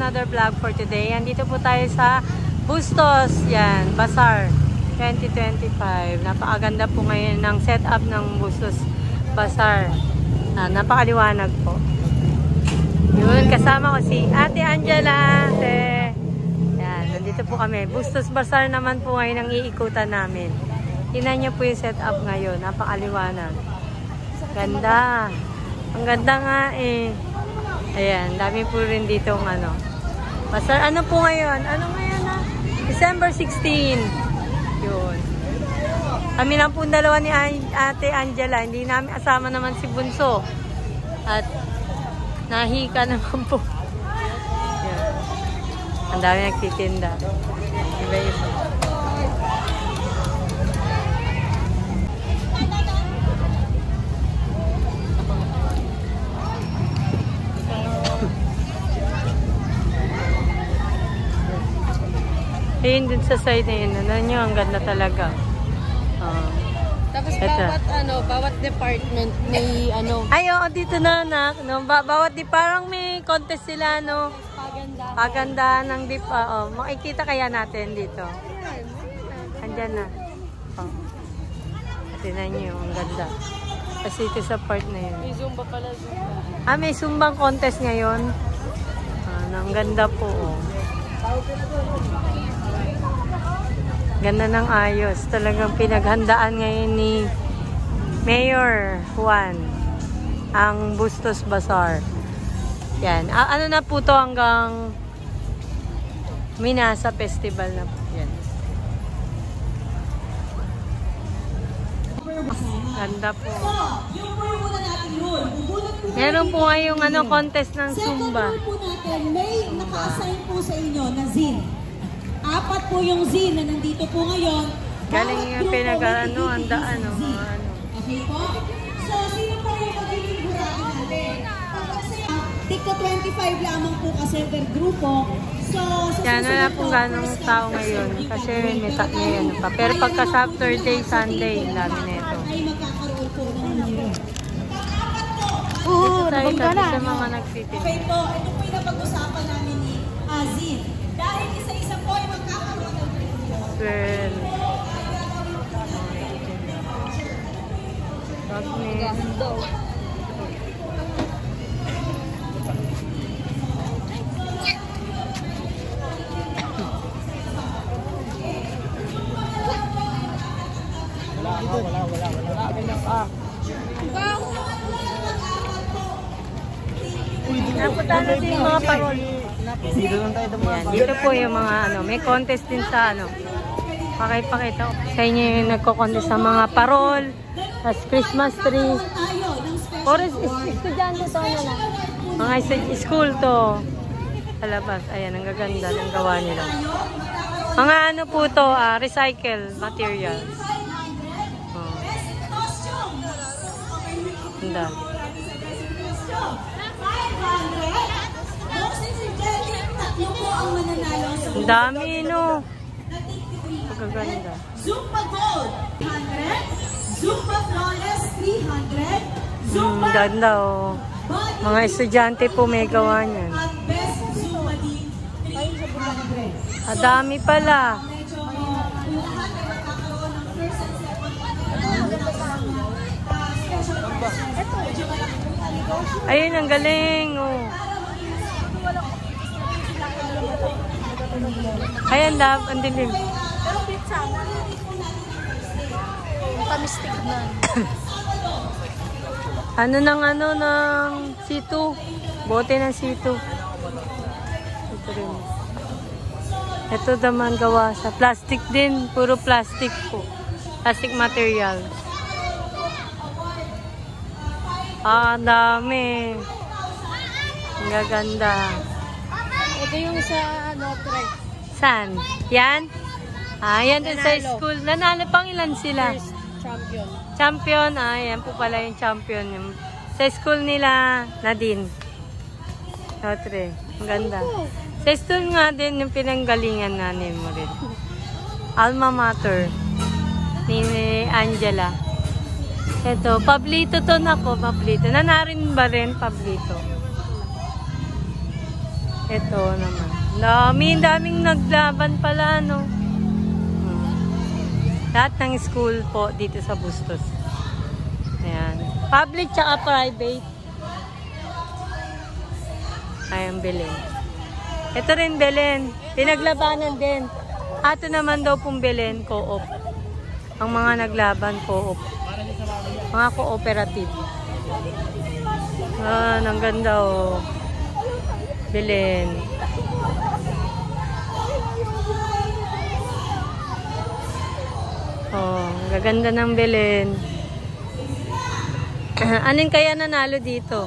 another vlog for today. Andito po tayo sa Bustos, yan, Bazaar 2025. Napakaganda po ngayon ng setup ng Bustos Bazaar. Napakaliwanag po. Yun, kasama ko si Ate Angela. Yan, nandito po kami. Bustos Bazaar naman po ngayon ang iikutan namin. Tingnan niyo po yung setup ngayon. Napakaliwanag. Ganda. Ang ganda nga eh. Ayan, dami po rin dito ng ano. Bazaar, ano po ngayon? Ano ngayon na? December 16. Yun. Kami lang po dalawa ni Ate Angela. Hindi namin asama naman si Bunso. At nahika naman po. Yan. Ang dami nagtitinda. Iba-iba. Ayun dun sa side na yun. Ano nyo, ang ganda talaga. Tapos bawat department may ano. Ay, oo, dito na anak. No? Bawat parang may contest sila, no? Pagandahan ng makikita kaya natin dito. Andyan na. Tingnan nyo, ang ganda. Kasi ito sa part na yun. May Zumba pala, Zumba. May Zumbang contest ngayon. Ang ganda po, oh. Ganda ng ayos. Talagang pinaghandaan ngayon ni Mayor Juan ang Bustos Bazaar. Yan. Ano na po to hanggang Minasa Festival na po. Yan. Ganda po. Meron po ngayong contest ng Zumba. Second po natin, may naka-assign po sa inyo na Zin. 4 po yung Zin na nandito po ngayon. Galing yung handaan, Okay po? So, sino pa yung magiging hurado natin? Tika 25 lamang po kasi per grupo. So, yan, wala pong ganong tao ngayon. Kasi may pa. Pero pagka Saturday, Sunday, dami na ito. ay magkakaroon po ng numero. Ito tayo sa mga nagtitin. Okay po, ito po yung napag-usapan namin ni Azin. Dahil isa-isa po ay magkakaroon ng preview. Well, napunta natin yung mga parol. Yan, dito po yung mga may contest din sa pakipakita ko sa inyo yung nagko-contest sa mga parol, as Christmas tree. Or estudyante to na. Mga school to. Sa labas. Ayan, ang gaganda ng gawa nila. Mga po to, recycle materials. Ganda. Ang dami, no? Pagkaganda. Zumba Gold, 100. Zumba Flawless, 300. Zumba ganda, oh. Mga estudyante po may gawa niyan. at Best Zumba Team, 300. Ang dami pala. Ayun, ang galing, oh. Ayan, ang dilim. Pero pizza na. Pamistik na. ng C2. Bote ng C2. Ito rin. Ito naman gawa sa plastic din. Puro plastic po. Plastic material. Ang dami. Ang gaganda. Ito yung sa trek. Saan? Yan? Yan din sa school. Nanalo pang ilan sila? First champion. Champion. Yan po pala yung champion. Sa school nila, Nadine. Notre. Ang ganda. Sa school nga din yung pinanggalingan namin mo rin. Alma Mater. Ni Angela. Ito, Pablito to na ko. Pablito. Nanarin ba rin Pablito? Ito naman. Daming naglaban pala, no? Lahat ng school po dito sa Bustos. Ayan. Public tsaka private. Ayan, Belen. Ito rin, Belen. Pinaglabanan din. Ato naman daw pong Belen, co-op. Ang mga naglaban, co-op. Mga cooperative. Ang ganda, oh. Belen. Oh, gaganda ng Belen. Anong kaya nanalo dito?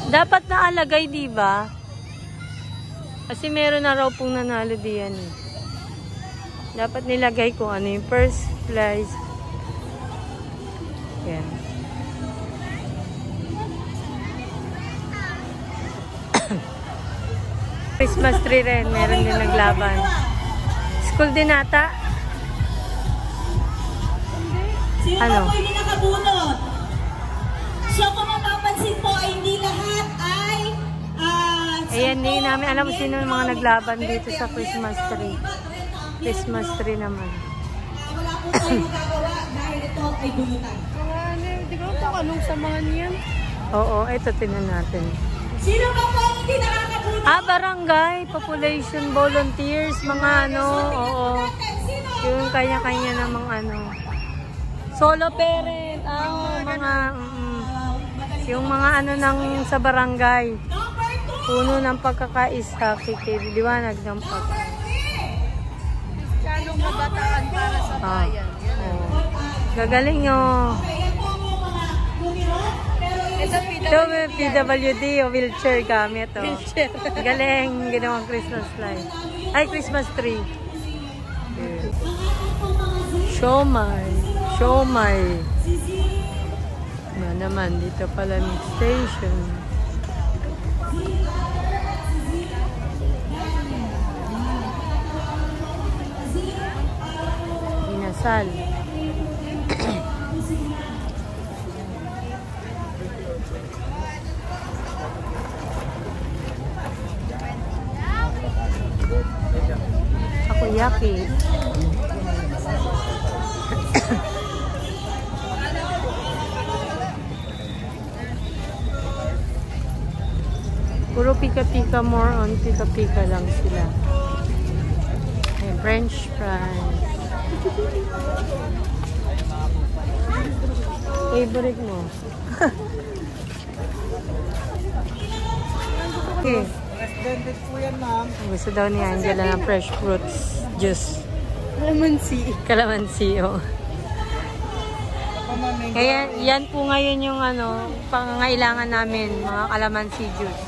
Dapat naalagay, di ba? Kasi meron na raw pong nanalo diyan. Dapat nilagay kung ano yung first prize. Yan. Christmas tree rin. Meron din naglaban. School din ata. Sino Ano? po hindi nakabunot? So kung mapapansin po, hindi lahat ay Ayan, hindi namin alam kung sino yung mga naglaban dito sa Christmas tree. Christmas tree naman. wala po tayong magagawa dahil ito ay bunutan. Di ba ito anong samahan yan? Oo, ito tinan natin. Sino ba po hindi nakakabunot? Barangay, population volunteers, mga ano, oo. Yung kanya-kanya namang ano. Solo parent, mga, yung mga ano nang sa barangay. Puno ng pagkakaisa, liwanag ng pag. Kanong kabataan para sa bayan. Gagaling nyo. Ito Ito, PWD o wheelchair gamit. Oh. Galing, ginawang Christmas light. Ay, Christmas tree. Siomay. Siomay. Ano naman, dito pala mix station. Inasal. Takoyaki. Puro pika-pika, more on pika-pika lang sila. May French fries. Favorite mo? Okay. Gusto daw ni Angela ng fresh fruits juice. Calamansi, oh. Kaya yan po ngayon yung ano, pangangailangan namin, mga calamansi juice.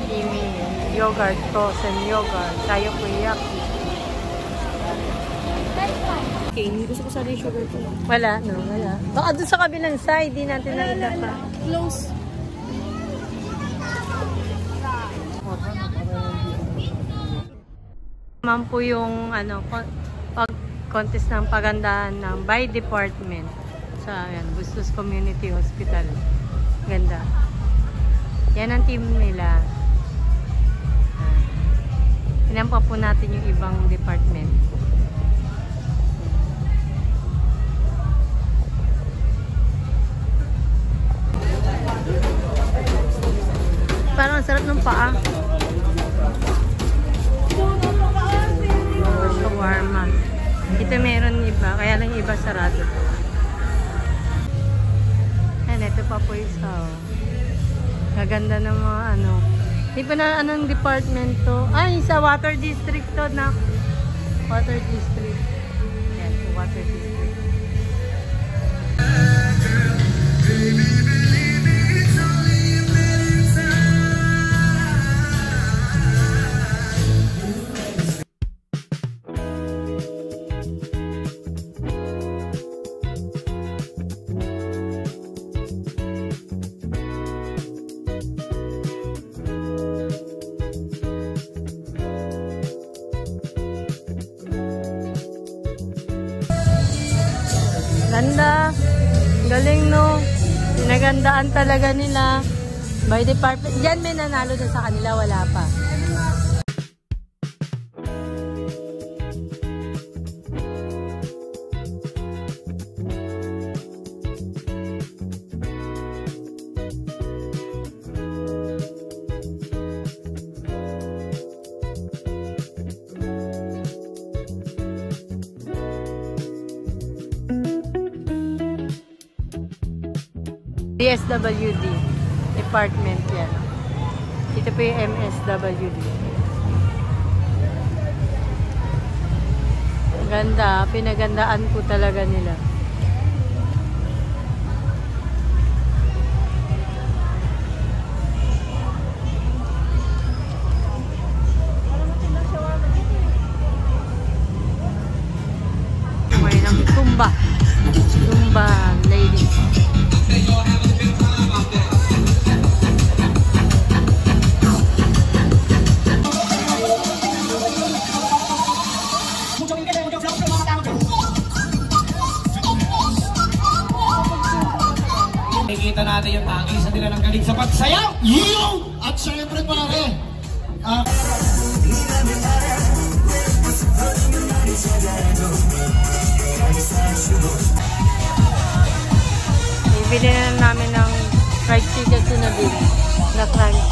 Kimi, yogurt, frozen yogurt, tayo po yaki. Okay, hindi gusto ko sana yung sugar ko. Wala, no, wala. Baka doon sa kabilang side, di natin nakita pa. Close. Naman po yung ano, contest ng pagandahan ng by department sa Bustos Community Hospital. Ganda. Yan ang team nila. Tingnan pa po natin yung ibang department. Parang sarap ng paa. Shawarma. Ito meron iba, kaya lang iba sarado. Ayan, ito pa po isa. Gaganda ng mga ano. Di ba na anong department to? Ay, sa water district to na. Water district. Ayan, so water district. Ganda. Galing, no? Pinagandaan talaga nila. By department. Diyan may nanalo na sa kanila, wala pa. DSWD department yan. Ito po yung MSWD. Ganda, pinagandaan po talaga nila. May nang tumba. Tumba, ladies. Nakikita natin yung tangisa nila ng galing sa pagsayaw. At syempre pare, Bibili na namin ng fried chicken sunabin na crunch.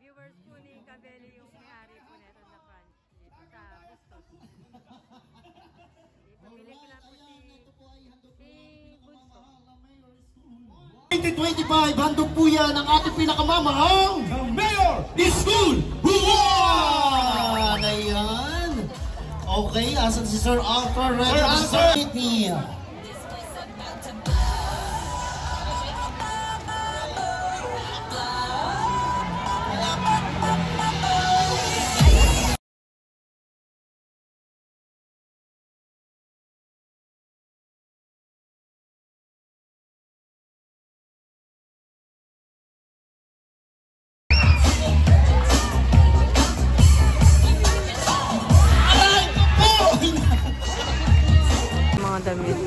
Viewers po ni Cabelli yung may-ari po nito na crunch dito sa Bustos. Bibili ko na po si Bunso. 2025, handog po yan ang ating pinakamamahal, the Mayor School! Huwag! Ayan. Okay, asan si Sir Arthur? Sir Arthur! Mga damit.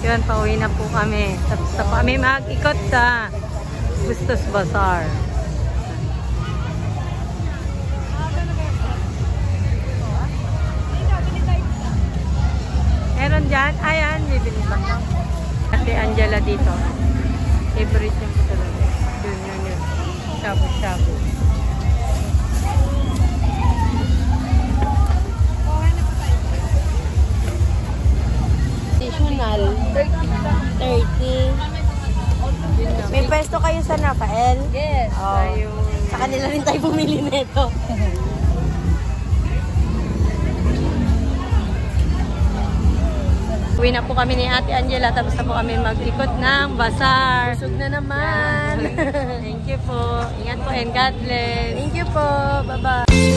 Yun, pauwi na po kami. Tapos na po kami mag-ikot sa Bustos Bazaar. Meron dyan. Ayan, bibili pa. Ate Angela dito. Favorite niya po talaga. Yun. Shabu-shabu. Additional 30. May pwesto kayo sa Rafael? Yes. Oh. Sa kanila rin tayo bumili nito. Uwi na po kami ni Ate Angela. Tapos na po kami mag-ikot ng bazaar. Busog na naman. Thank you po. Ingat po and God bless. Thank you po. Bye-bye.